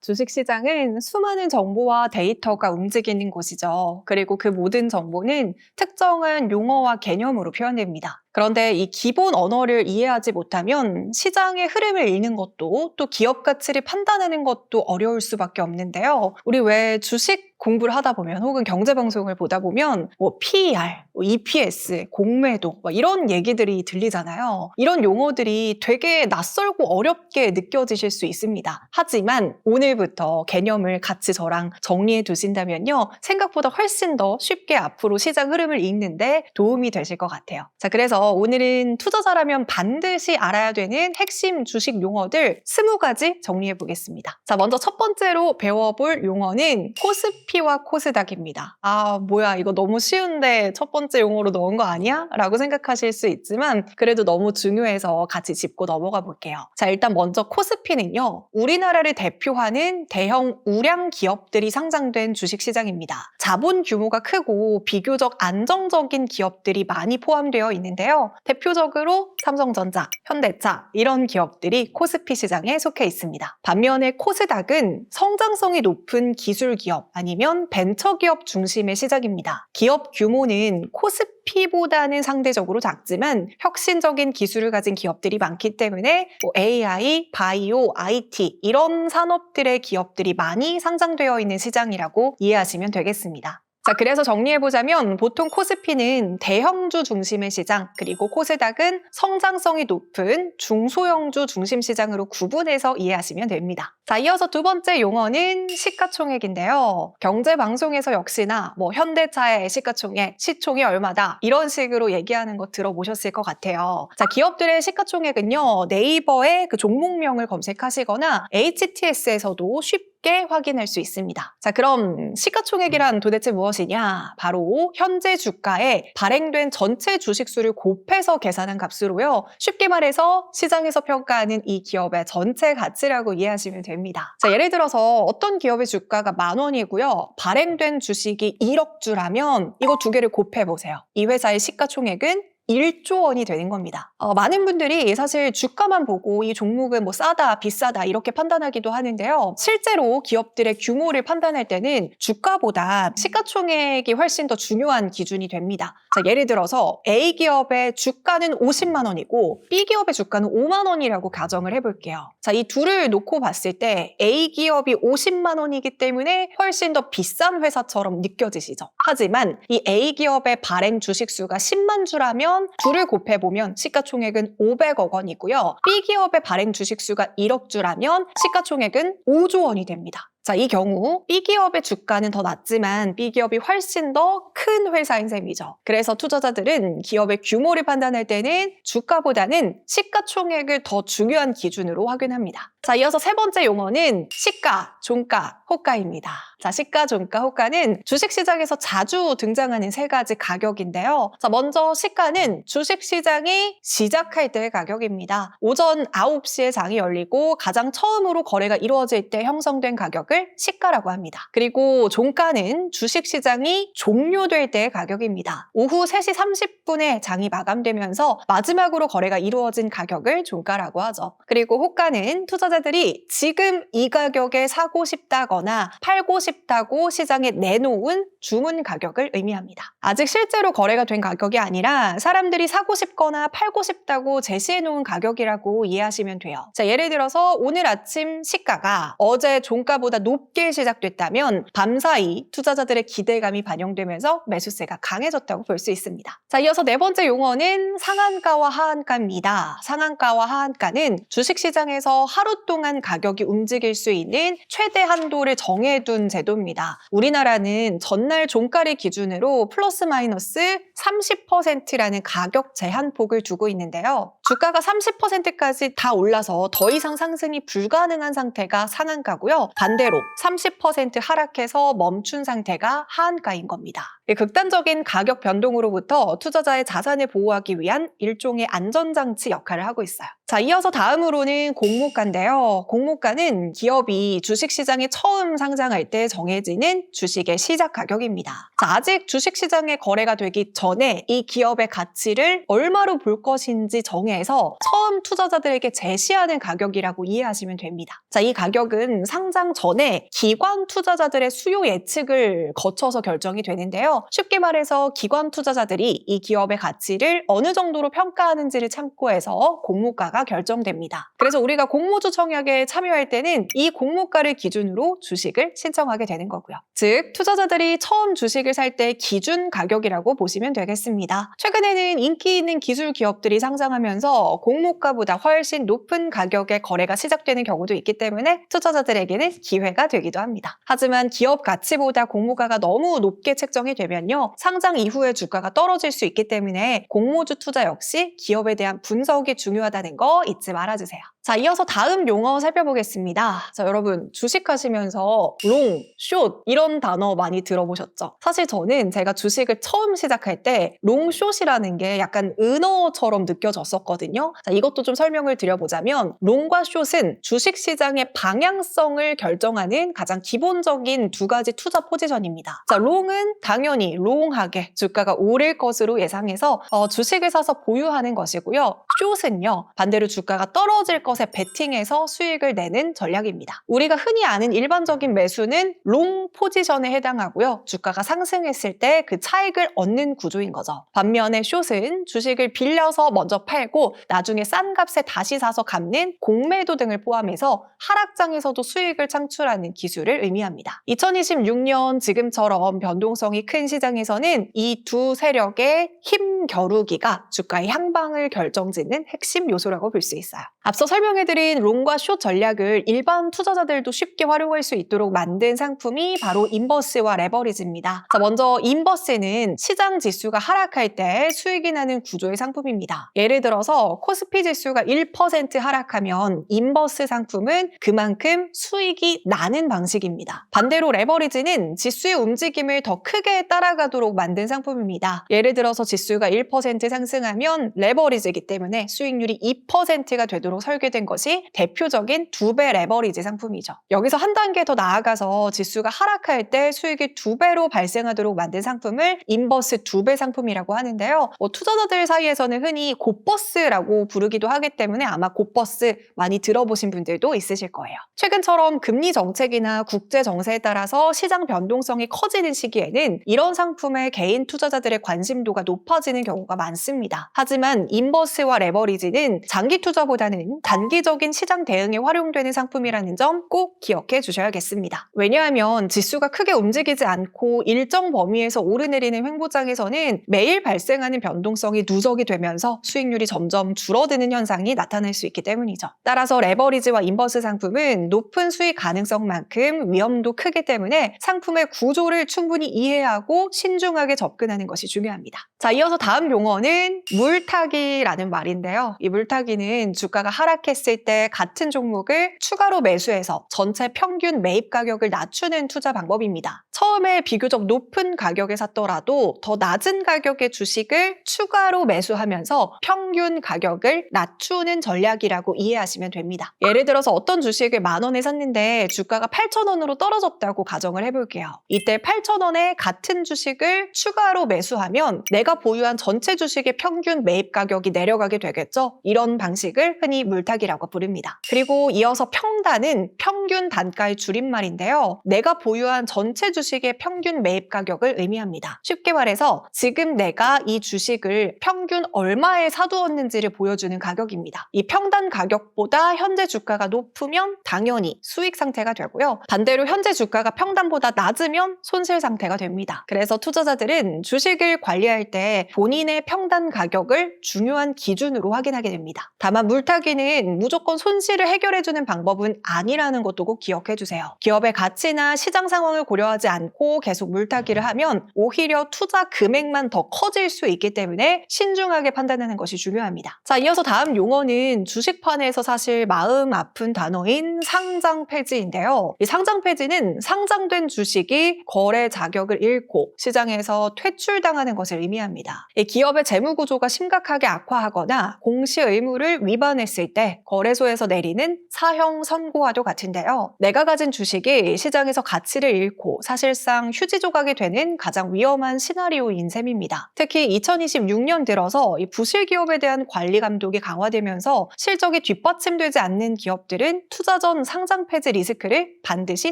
주식시장은 수많은 정보와 데이터가 움직이는 곳이죠. 그리고 그 모든 정보는 특정한 용어와 개념으로 표현됩니다. 그런데 이 기본 언어를 이해하지 못하면 시장의 흐름을 읽는 것도 또 기업 가치를 판단하는 것도 어려울 수밖에 없는데요. 우리 왜 주식 공부를 하다 보면 혹은 경제방송을 보다 보면 뭐 PER, EPS, 공매도 이런 얘기들이 들리잖아요. 이런 용어들이 되게 낯설고 어렵게 느껴지실 수 있습니다. 하지만 오늘부터 개념을 같이 저랑 정리해 두신다면요. 생각보다 훨씬 더 쉽게 앞으로 시장 흐름을 읽는데 도움이 되실 것 같아요. 자, 그래서 오늘은 투자자라면 반드시 알아야 되는 핵심 주식 용어들 20가지 정리해 보겠습니다. 자, 먼저 첫 번째로 배워볼 용어는 코스피와 코스닥입니다. 아, 뭐야, 이거 너무 쉬운데 첫 번째 용어로 넣은 거 아니야? 라고 생각하실 수 있지만 그래도 너무 중요해서 같이 짚고 넘어가 볼게요. 자, 일단 먼저 코스피는요. 우리나라를 대표하는 대형 우량 기업들이 상장된 주식시장입니다. 자본 규모가 크고 비교적 안정적인 기업들이 많이 포함되어 있는데요. 대표적으로 삼성전자, 현대차 이런 기업들이 코스피 시장에 속해 있습니다. 반면에 코스닥은 성장성이 높은 기술 기업 아니면 벤처 기업 중심의 시장입니다. 기업 규모는 코스피보다는 상대적으로 작지만 혁신적인 기술을 가진 기업들이 많기 때문에 AI, 바이오, IT 이런 산업들의 기업들이 많이 상장되어 있는 시장이라고 이해하시면 되겠습니다. 자, 그래서 정리해보자면 보통 코스피는 대형주 중심의 시장, 그리고 코스닥은 성장성이 높은 중소형주 중심 시장으로 구분해서 이해하시면 됩니다. 자, 이어서 두 번째 용어는 시가총액인데요. 경제방송에서 역시나 현대차의 시가총액, 시총이 얼마다 이런 식으로 얘기하는 거 들어보셨을 것 같아요. 자, 기업들의 시가총액은요. 네이버의 그 종목명을 검색하시거나 HTS에서도 쉽게 확인할 수 있습니다. 자, 그럼 시가총액이란 도대체 무엇이냐? 바로 현재 주가에 발행된 전체 주식수를 곱해서 계산한 값으로요. 쉽게 말해서 시장에서 평가하는 이 기업의 전체 가치라고 이해하시면 됩니다. 자, 예를 들어서 어떤 기업의 주가가 10,000원이고요. 발행된 주식이 1억 주라면 이거 두 개를 곱해보세요. 이 회사의 시가총액은 1조 원이 되는 겁니다. 많은 분들이 사실 주가만 보고 이 종목은 싸다, 비싸다 이렇게 판단하기도 하는데요. 실제로 기업들의 규모를 판단할 때는 주가보다 시가총액이 훨씬 더 중요한 기준이 됩니다. 자, 예를 들어서 A기업의 주가는 50만 원이고 B기업의 주가는 5만 원이라고 가정을 해볼게요. 자, 이 둘을 놓고 봤을 때 A기업이 50만 원이기 때문에 훨씬 더 비싼 회사처럼 느껴지시죠. 하지만 이 A기업의 발행 주식수가 10만 주라면 둘을 곱해보면 시가총액은 500억 원이고요. B기업의 발행 주식수가 1억 주라면 시가총액은 5조 원이 됩니다. 자, 이 경우 B기업의 주가는 더 낮지만 B기업이 훨씬 더 큰 회사인 셈이죠. 그래서 투자자들은 기업의 규모를 판단할 때는 주가보다는 시가총액을 더 중요한 기준으로 확인합니다. 자, 이어서 세 번째 용어는 시가, 종가, 호가입니다. 자, 시가, 종가, 호가는 주식시장에서 자주 등장하는 세 가지 가격인데요. 자, 먼저 시가는 주식시장이 시작할 때의 가격입니다. 오전 9시에 장이 열리고 가장 처음으로 거래가 이루어질 때 형성된 가격을 시가라고 합니다. 그리고 종가는 주식시장이 종료될 때의 가격입니다. 오후 3시 30분에 장이 마감되면서 마지막으로 거래가 이루어진 가격을 종가라고 하죠. 그리고 호가는 투자자들이 지금 이 가격에 사고 싶다거나 팔고 싶다고 시장에 내놓은 주문 가격을 의미합니다. 아직 실제로 거래가 된 가격이 아니라 사람들이 사고 싶거나 팔고 싶다고 제시해 놓은 가격이라고 이해하시면 돼요. 자, 예를 들어서 오늘 아침 시가가 어제 종가보다 높게 시작됐다면 밤사이 투자자들의 기대감이 반영되면서 매수세가 강해졌다고 볼 수 있습니다. 자, 이어서 네 번째 용어는 상한가와 하한가입니다. 상한가와 하한가는 주식시장에서 하루 동안 가격이 움직일 수 있는 최대 한도를 정해둔 제도입니다. 우리나라는 전날 종가를 기준으로 플러스 마이너스 30%라는 가격 제한폭을 두고 있는데요. 주가가 30%까지 다 올라서 더 이상 상승이 불가능한 상태가 상한가고요. 반대로 30% 하락해서 멈춘 상태가 하한가인 겁니다. 극단적인 가격 변동으로부터 투자자의 자산을 보호하기 위한 일종의 안전장치 역할을 하고 있어요. 자, 이어서 다음으로는 공모가인데요. 공모가는 기업이 주식시장에 처음 상장할 때 정해지는 주식의 시작 가격입니다. 자, 아직 주식시장에 거래가 되기 전에 이 기업의 가치를 얼마로 볼 것인지 정해서 처음 투자자들에게 제시하는 가격이라고 이해하시면 됩니다. 자, 이 가격은 상장 전에 기관 투자자들의 수요 예측을 거쳐서 결정이 되는데요. 쉽게 말해서 기관 투자자들이 이 기업의 가치를 어느 정도로 평가하는지를 참고해서 공모가가 결정됩니다. 그래서 우리가 공모주 청약에 참여할 때는 이 공모가를 기준으로 주식을 신청하게 되는 거고요. 즉, 투자자들이 처음 주식을 살 때 기준 가격이라고 보시면 되겠습니다. 최근에는 인기 있는 기술 기업들이 상장하면서 공모가보다 훨씬 높은 가격에 거래가 시작되는 경우도 있기 때문에 투자자들에게는 기회가 되기도 합니다. 하지만 기업 가치보다 공모가가 너무 높게 책정이 되면요, 상장 이후에 주가가 떨어질 수 있기 때문에 공모주 투자 역시 기업에 대한 분석이 중요하다는 거 잊지 말아주세요. 자, 이어서 다음 용어 살펴보겠습니다. 자, 여러분 주식하시면서 롱, 숏 이런 단어 많이 들어보셨죠? 사실 저는 제가 주식을 처음 시작할 때 롱, 숏이라는 게 약간 은어처럼 느껴졌었거든요. 자, 이것도 좀 설명을 드려보자면 롱과 숏은 주식시장의 방향성을 결정하는 가장 기본적인 두 가지 투자 포지션입니다. 자, 롱은 당연히 롱하게 주가가 오를 것으로 예상해서 주식을 사서 보유하는 것이고요. 숏은요, 반대로 주가가 떨어질 것에 베팅해서 수익을 내는 전략입니다. 우리가 흔히 아는 일반적인 매수는 롱 포지션에 해당하고요. 주가가 상승했을 때 그 차익을 얻는 구조인 거죠. 반면에 숏은 주식을 빌려서 먼저 팔고 나중에 싼 값에 다시 사서 갚는 공매도 등을 포함해서 하락장에서도 수익을 창출하는 기술을 의미합니다. 2026년 지금처럼 변동성이 큰 시장에서는 이 두 세력의 힘 겨루기가 주가의 향방을 결정짓는 핵심 요소라고 볼 수 있어요. 앞서 설명해드린 롱과 숏 전략을 일반 투자자들도 쉽게 활용할 수 있도록 만든 상품이 바로 인버스와 레버리지입니다. 자, 먼저 인버스는 시장 지수가 하락할 때 수익이 나는 구조의 상품입니다. 예를 들어서 코스피 지수가 1% 하락하면 인버스 상품은 그만큼 수익이 나는 방식입니다. 반대로 레버리지는 지수의 움직임을 더 크게 따라가도록 만든 상품입니다. 예를 들어서 지수가 1% 상승하면 레버리지이기 때문에 수익률이 2%가 되도록 설계된 것이 대표적인 2배 레버리지 상품이죠. 여기서 한 단계 더 나아가서 지수가 하락할 때 수익이 2배로 발생하도록 만든 상품을 인버스 2배 상품이라고 하는데요. 투자자들 사이에서는 흔히 곱버스라고 부르기도 하기 때문에 아마 곱버스 많이 들어보신 분들도 있으실 거예요. 최근처럼 금리 정책이나 국제 정세에 따라서 시장 변동성이 커지는 시기에는 이런 상품에 개인 투자자들의 관심도가 높아지는 경우가 많습니다. 하지만 인버스와 레버리지는 장기 투자보다는 단기적인 시장 대응에 활용되는 상품이라는 점 꼭 기억해 주셔야겠습니다. 왜냐하면 지수가 크게 움직이지 않고 일정 범위에서 오르내리는 횡보장에서는 매일 발생하는 변동성이 누적이 되면서 수익률이 점점 줄어드는 현상이 나타날 수 있기 때문이죠. 따라서 레버리지와 인버스 상품은 높은 수익 가능성만큼 위험도 크기 때문에 상품의 구조를 충분히 이해하고 신중하게 접근하는 것이 중요합니다. 자, 이어서 다음 용어는 물타기라는 말인데요. 이 물타기는 주가가 하락했을 때 같은 종목을 추가로 매수해서 전체 평균 매입 가격을 낮추는 투자 방법입니다. 처음에 비교적 높은 가격에 샀더라도 더 낮은 가격의 주식을 추가로 매수하면서 평균 가격을 낮추는 전략이라고 이해하시면 됩니다. 예를 들어서 어떤 주식을 10,000원에 샀는데 주가가 8,000원으로 떨어졌다고 가정을 해볼게요. 이때 8,000원에 같은 주식을 추가로 매수하면 내가 보유한 전체 주식의 평균 매입 가격이 내려가게 되겠죠? 이런 방식을 흔히 물타기라고 부릅니다. 그리고 이어서 평단은 평균 단가의 줄임말인데요. 내가 보유한 전체 주식의 평균 매입 가격을 의미합니다. 쉽게 말해서 지금 내가 이 주식을 평균 얼마에 사두었는지를 보여주는 가격입니다. 이 평단 가격보다 현재 주가가 높으면 당연히 수익 상태가 되고요. 반대로 현재 주가가 평단보다 낮으면 손실 상태가 됩니다. 그래서 투자자들은 주식을 관리할 때 본인의 평단 가격을 중요한 기준으로 확인하게 됩니다. 다만 물타기는 주식은 무조건 손실을 해결해주는 방법은 아니라는 것도 꼭 기억해주세요. 기업의 가치나 시장 상황을 고려하지 않고 계속 물타기를 하면 오히려 투자 금액만 더 커질 수 있기 때문에 신중하게 판단하는 것이 중요합니다. 자, 이어서 다음 용어는 주식판에서 사실 마음 아픈 단어인 상장 폐지인데요. 이 상장 폐지는 상장된 주식이 거래 자격을 잃고 시장에서 퇴출당하는 것을 의미합니다. 이 기업의 재무 구조가 심각하게 악화하거나 공시 의무를 위반했을 때 거래소에서 내리는 사형 선고와도 같은데요. 내가 가진 주식이 시장에서 가치를 잃고 사실상 휴지 조각이 되는 가장 위험한 시나리오인 셈입니다. 특히 2026년 들어서 이 부실 기업에 대한 관리 감독이 강화되면서 실적이 뒷받침되지 않는 기업들은 투자 전 상장 폐지 리스크를 반드시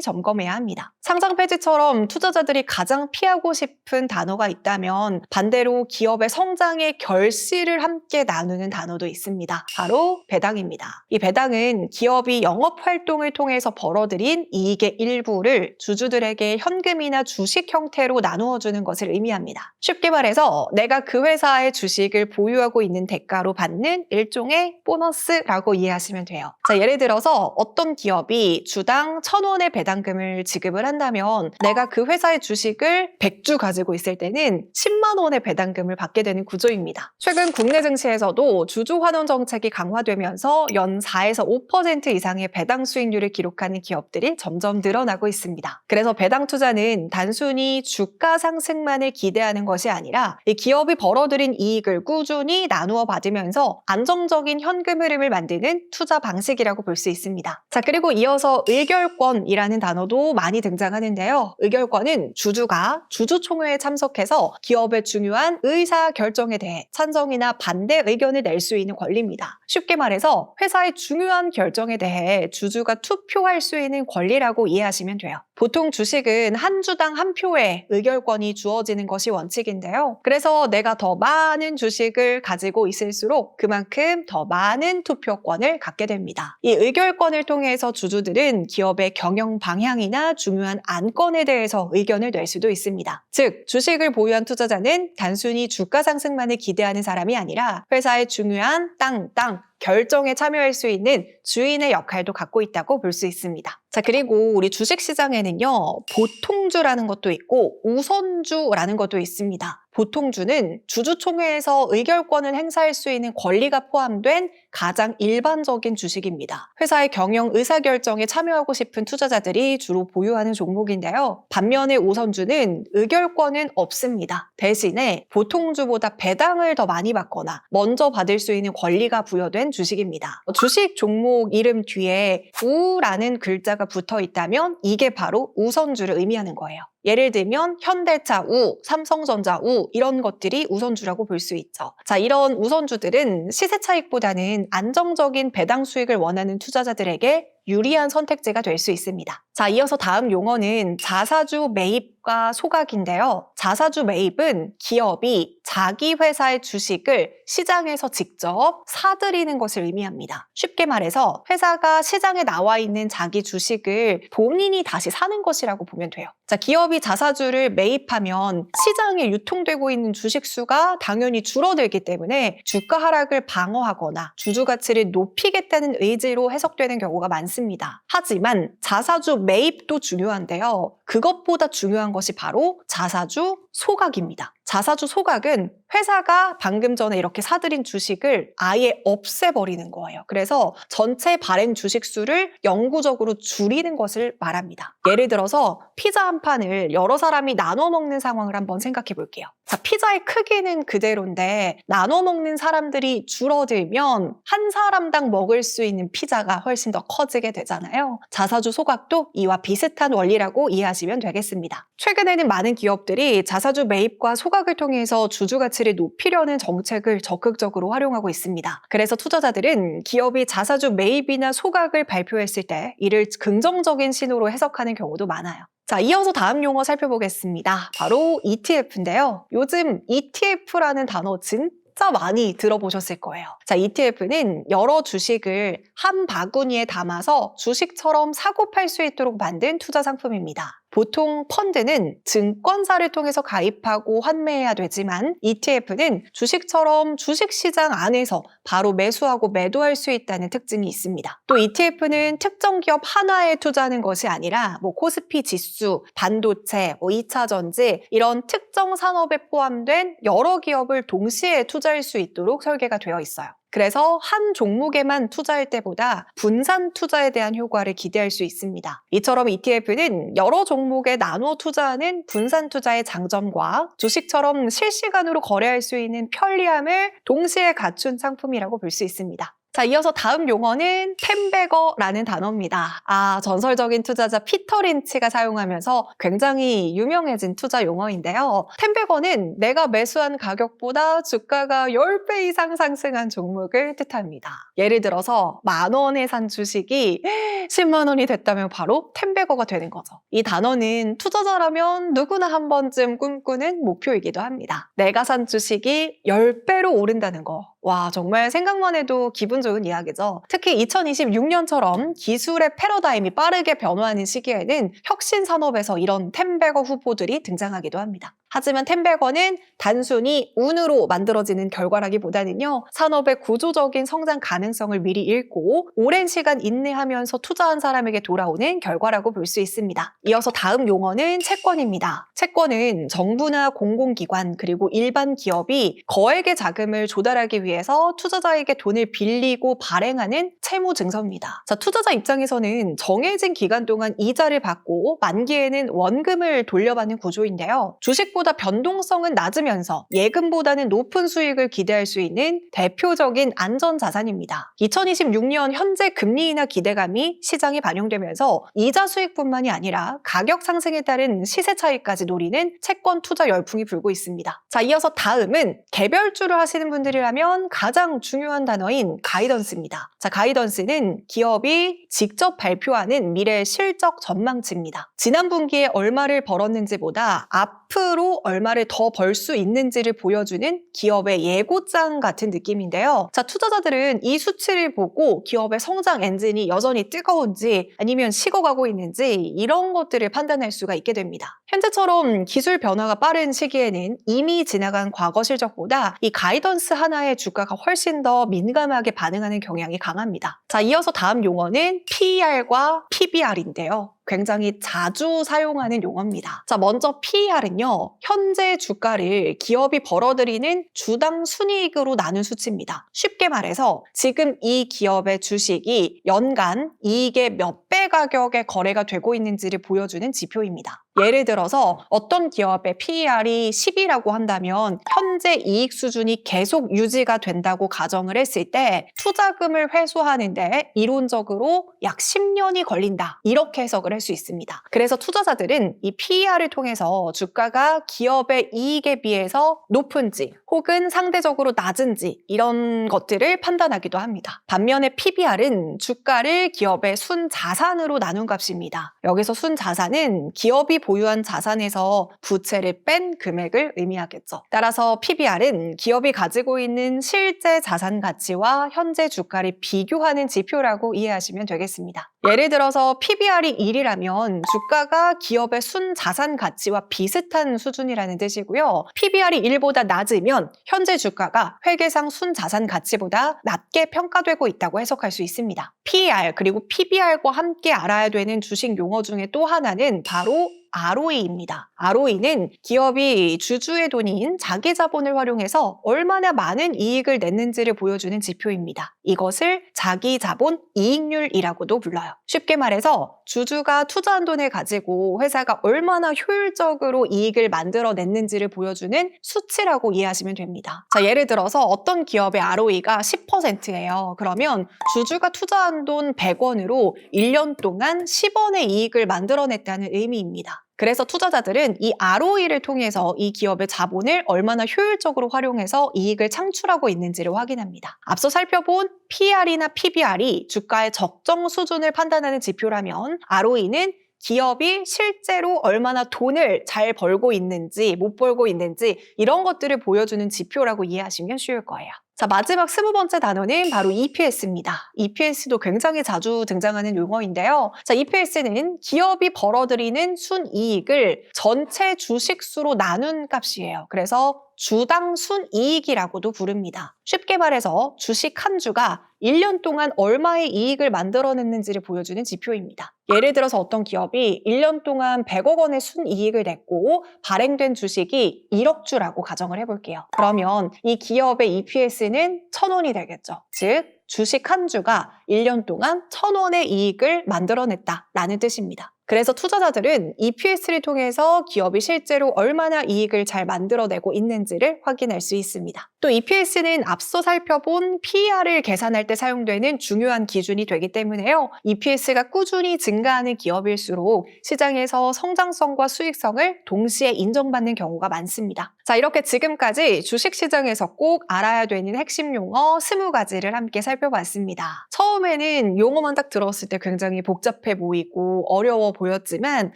점검해야 합니다. 상장 폐지처럼 투자자들이 가장 피하고 싶은 단어가 있다면 반대로 기업의 성장의 결실을 함께 나누는 단어도 있습니다. 바로 배당입니다. 이 배당은 기업이 영업 활동을 통해서 벌어들인 이익의 일부를 주주들에게 현금이나 주식 형태로 나누어 주는 것을 의미합니다. 쉽게 말해서 내가 그 회사의 주식을 보유하고 있는 대가로 받는 일종의 보너스라고 이해하시면 돼요. 자, 예를 들어서 어떤 기업이 주당 1,000원의 배당금을 지급을 한다면 내가 그 회사의 주식을 100주 가지고 있을 때는 10만 원의 배당금을 받게 되는 구조입니다. 최근 국내 증시에서도 주주 환원 정책이 강화되면서 연 4에서 5% 이상의 배당 수익률을 기록하는 기업들이 점점 늘어나고 있습니다. 그래서 배당 투자는 단순히 주가 상승만을 기대하는 것이 아니라 이 기업이 벌어들인 이익을 꾸준히 나누어 받으면서 안정적인 현금 흐름을 만드는 투자 방식이라고 볼 수 있습니다. 자, 그리고 이어서 의결권이라는 단어도 많이 등장하는데요. 의결권은 주주가 주주총회에 참석해서 기업의 중요한 의사 결정에 대해 찬성이나 반대 의견을 낼 수 있는 권리입니다. 쉽게 말해서 회사의 중요한 결정에 대해 주주가 투표할 수 있는 권리라고 이해하시면 돼요. 보통 주식은 한 주당 한 표의 의결권이 주어지는 것이 원칙인데요. 그래서 내가 더 많은 주식을 가지고 있을수록 그만큼 더 많은 투표권을 갖게 됩니다. 이 의결권을 통해서 주주들은 기업의 경영 방향이나 중요한 안건에 대해서 의견을 낼 수도 있습니다. 즉, 주식을 보유한 투자자는 단순히 주가 상승만을 기대하는 사람이 아니라 회사의 중요한 땅 결정에 참여할 수 있는 주인의 역할도 갖고 있다고 볼 수 있습니다. 자, 그리고 우리 주식시장에는요, 보통주라는 것도 있고 우선주라는 것도 있습니다. 보통주는 주주총회에서 의결권을 행사할 수 있는 권리가 포함된 가장 일반적인 주식입니다. 회사의 경영 의사결정에 참여하고 싶은 투자자들이 주로 보유하는 종목인데요. 반면에 우선주는 의결권은 없습니다. 대신에 보통주보다 배당을 더 많이 받거나 먼저 받을 수 있는 권리가 부여된 주식입니다. 주식 종목 이름 뒤에 우라는 글자가 붙어 있다면 이게 바로 우선주를 의미하는 거예요. 예를 들면 현대차 우, 삼성전자 우 이런 것들이 우선주라고 볼 수 있죠. 자, 이런 우선주들은 시세 차익보다는 안정적인 배당 수익을 원하는 투자자들에게 유리한 선택지가 될 수 있습니다. 자, 이어서 다음 용어는 자사주 매입과 소각인데요. 자사주 매입은 기업이 자기 회사의 주식을 시장에서 직접 사들이는 것을 의미합니다. 쉽게 말해서 회사가 시장에 나와 있는 자기 주식을 본인이 다시 사는 것이라고 보면 돼요. 자, 기업이 자사주를 매입하면 시장에 유통되고 있는 주식 수가 당연히 줄어들기 때문에 주가 하락을 방어하거나 주주 가치를 높이겠다는 의지로 해석되는 경우가 많습니다. 하지만 자사주 매입도 중요한데요. 그것보다 중요한 것이 바로 자사주 소각입니다. 자사주 소각은 회사가 방금 전에 이렇게 사들인 주식을 아예 없애버리는 거예요. 그래서 전체 발행 주식 수를 영구적으로 줄이는 것을 말합니다. 예를 들어서 피자 한 판을 여러 사람이 나눠 먹는 상황을 한번 생각해 볼게요. 자, 피자의 크기는 그대로인데 나눠 먹는 사람들이 줄어들면 한 사람당 먹을 수 있는 피자가 훨씬 더 커지게 되잖아요. 자사주 소각도 이와 비슷한 원리라고 이해하시면 되겠습니다. 최근에는 많은 기업들이 자사주 매입과 소각을 통해서 주주 가치를 높이려는 정책을 적극적으로 활용하고 있습니다. 그래서 투자자들은 기업이 자사주 매입이나 소각을 발표했을 때 이를 긍정적인 신호로 해석하는 경우도 많아요. 자, 이어서 다음 용어 살펴보겠습니다. 바로 ETF인데요. 요즘 ETF라는 단어 진짜 많이 들어보셨을 거예요. 자, ETF는 여러 주식을 한 바구니에 담아서 주식처럼 사고 팔 수 있도록 만든 투자 상품입니다. 보통 펀드는 증권사를 통해서 가입하고 환매해야 되지만 ETF는 주식처럼 주식시장 안에서 바로 매수하고 매도할 수 있다는 특징이 있습니다. 또 ETF는 특정 기업 하나에 투자하는 것이 아니라 코스피 지수, 반도체, 2차 전지 이런 특정 산업에 포함된 여러 기업을 동시에 투자할 수 있도록 설계가 되어 있어요. 그래서 한 종목에만 투자할 때보다 분산 투자에 대한 효과를 기대할 수 있습니다. 이처럼 ETF는 여러 종목에 나눠 투자하는 분산 투자의 장점과 주식처럼 실시간으로 거래할 수 있는 편리함을 동시에 갖춘 상품이라고 볼 수 있습니다. 자, 이어서 다음 용어는 템베거라는 단어입니다. 전설적인 투자자 피터 린치가 사용하면서 굉장히 유명해진 투자 용어인데요. 템베거는 내가 매수한 가격보다 주가가 10배 이상 상승한 종목을 뜻합니다. 예를 들어서 10,000원에 산 주식이 10만 원이 됐다면 바로 템베거가 되는 거죠. 이 단어는 투자자라면 누구나 한 번쯤 꿈꾸는 목표이기도 합니다. 내가 산 주식이 10배로 오른다는 거. 와, 정말 생각만 해도 기분 좋은 이야기죠. 특히 2026년처럼 기술의 패러다임이 빠르게 변화하는 시기에는 혁신 산업에서 이런 템베거 후보들이 등장하기도 합니다. 하지만 템베거는 단순히 운으로 만들어지는 결과라기보다는요, 산업의 구조적인 성장 가능성을 미리 읽고 오랜 시간 인내하면서 투자한 사람에게 돌아오는 결과라고 볼 수 있습니다. 이어서 다음 용어는 채권입니다. 채권은 정부나 공공기관 그리고 일반 기업이 거액의 자금을 조달하기 위해서 투자자에게 돈을 빌리고 발행하는 채무 증서입니다. 자, 투자자 입장에서는 정해진 기간 동안 이자를 받고 만기에는 원금을 돌려받는 구조인데요. 주식보다 변동성은 낮으면서 예금보다는 높은 수익을 기대할 수 있는 대표적인 안전자산입니다. 2026년 현재 금리 인하 기대감이 시장에 반영되면서 이자 수익뿐만이 아니라 가격 상승에 따른 시세 차익까지 노리는 채권 투자 열풍이 불고 있습니다. 자, 이어서 다음은 개별주를 하시는 분들이라면 가장 중요한 단어인 가이던스입니다. 자, 가이던스는 기업이 직접 발표하는 미래 실적 전망치입니다. 지난 분기에 얼마를 벌었는지보다 앞으로 얼마를 더 벌 수 있는지를 보여주는 기업의 예고장 같은 느낌인데요. 자, 투자자들은 이 수치를 보고 기업의 성장 엔진이 여전히 뜨거운지 아니면 식어가고 있는지 이런 것들을 판단할 수가 있게 됩니다. 현재처럼 기술 변화가 빠른 시기에는 이미 지나간 과거 실적보다 이 가이던스 하나의 주가가 훨씬 더 민감하게 반응하는 경향이 강합니다. 자, 이어서 다음 용어는 PER과 PBR인데요. 굉장히 자주 사용하는 용어입니다. 자, 먼저 PER은요, 현재 주가를 기업이 벌어들이는 주당 순이익으로 나눈 수치입니다. 쉽게 말해서 지금 이 기업의 주식이 연간 이익의 몇 배 가격에 거래가 되고 있는지를 보여주는 지표입니다. 예를 들어서 어떤 기업의 PER이 10이라고 한다면 현재 이익 수준이 계속 유지가 된다고 가정을 했을 때 투자금을 회수하는데 이론적으로 약 10년이 걸린다. 이렇게 해석을 할 수 있습니다. 그래서 투자자들은 이 PER을 통해서 주가가 기업의 이익에 비해서 높은지 혹은 상대적으로 낮은지 이런 것들을 판단하기도 합니다. 반면에 PBR은 주가를 기업의 순자산으로 나눈 값입니다. 여기서 순자산은 기업이 보유한 자산에서 부채를 뺀 금액을 의미하겠죠. 따라서 PBR은 기업이 가지고 있는 실제 자산 가치와 현재 주가를 비교하는 지표라고 이해하시면 되겠습니다. 예를 들어서 PBR이 1이라면 주가가 기업의 순자산 가치와 비슷한 수준이라는 뜻이고요. PBR이 1보다 낮으면 현재 주가가 회계상 순자산 가치보다 낮게 평가되고 있다고 해석할 수 있습니다. PER 그리고 PBR과 함께 알아야 되는 주식 용어 중에 또 하나는 바로 ROE입니다. ROE는 기업이 주주의 돈인 자기 자본을 활용해서 얼마나 많은 이익을 냈는지를 보여주는 지표입니다. 이것을 자기 자본 이익률이라고도 불러요. 쉽게 말해서 주주가 투자한 돈을 가지고 회사가 얼마나 효율적으로 이익을 만들어냈는지를 보여주는 수치라고 이해하시면 됩니다. 자, 예를 들어서 어떤 기업의 ROE가 10%예요. 그러면 주주가 투자한 돈 100원으로 1년 동안 10원의 이익을 만들어냈다는 의미입니다. 그래서 투자자들은 이 ROE를 통해서 이 기업의 자본을 얼마나 효율적으로 활용해서 이익을 창출하고 있는지를 확인합니다. 앞서 살펴본 PER이나 PBR이 주가의 적정 수준을 판단하는 지표라면 ROE는 기업이 실제로 얼마나 돈을 잘 벌고 있는지 못 벌고 있는지 이런 것들을 보여주는 지표라고 이해하시면 쉬울 거예요. 자, 마지막 20번째 단어는 바로 EPS입니다. EPS도 굉장히 자주 등장하는 용어인데요. 자, EPS는 기업이 벌어들이는 순이익을 전체 주식수로 나눈 값이에요. 그래서 주당 순이익이라고도 부릅니다. 쉽게 말해서 주식 한 주가 1년 동안 얼마의 이익을 만들어냈는지를 보여주는 지표입니다. 예를 들어서 어떤 기업이 1년 동안 100억 원의 순이익을 냈고 발행된 주식이 1억 주라고 가정을 해볼게요. 그러면 이 기업의 EPS는 1,000원이 되겠죠. 즉 주식 한 주가 1년 동안 1,000원의 이익을 만들어냈다라는 뜻입니다. 그래서 투자자들은 EPS를 통해서 기업이 실제로 얼마나 이익을 잘 만들어내고 있는지를 확인할 수 있습니다. 또 EPS는 앞서 살펴본 PER을 계산할 때 사용되는 중요한 기준이 되기 때문에요. EPS가 꾸준히 증가하는 기업일수록 시장에서 성장성과 수익성을 동시에 인정받는 경우가 많습니다. 자, 이렇게 지금까지 주식시장에서 꼭 알아야 되는 핵심 용어 20가지를 함께 살펴봤습니다. 처음에는 용어만 딱 들었을 때 굉장히 복잡해 보이고 어려워 보였지만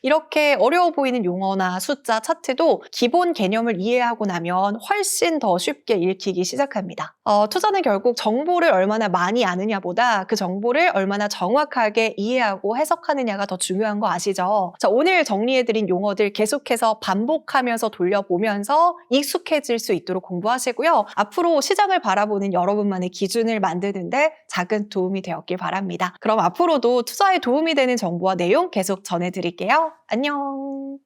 이렇게 어려워 보이는 용어나 숫자, 차트도 기본 개념을 이해하고 나면 훨씬 더 쉽게 읽히기 시작합니다. 투자는 결국 정보를 얼마나 많이 아느냐보다 그 정보를 얼마나 정확하게 이해하고 해석하느냐가 더 중요한 거 아시죠? 자, 오늘 정리해드린 용어들 계속해서 반복하면서 돌려보면서 익숙해질 수 있도록 공부하시고요. 앞으로 시장을 바라보는 여러분만의 기준을 만드는데 작은 도움이 되었길 바랍니다. 그럼 앞으로도 투자에 도움이 되는 정보와 내용 계속 전해드릴게요. 안녕!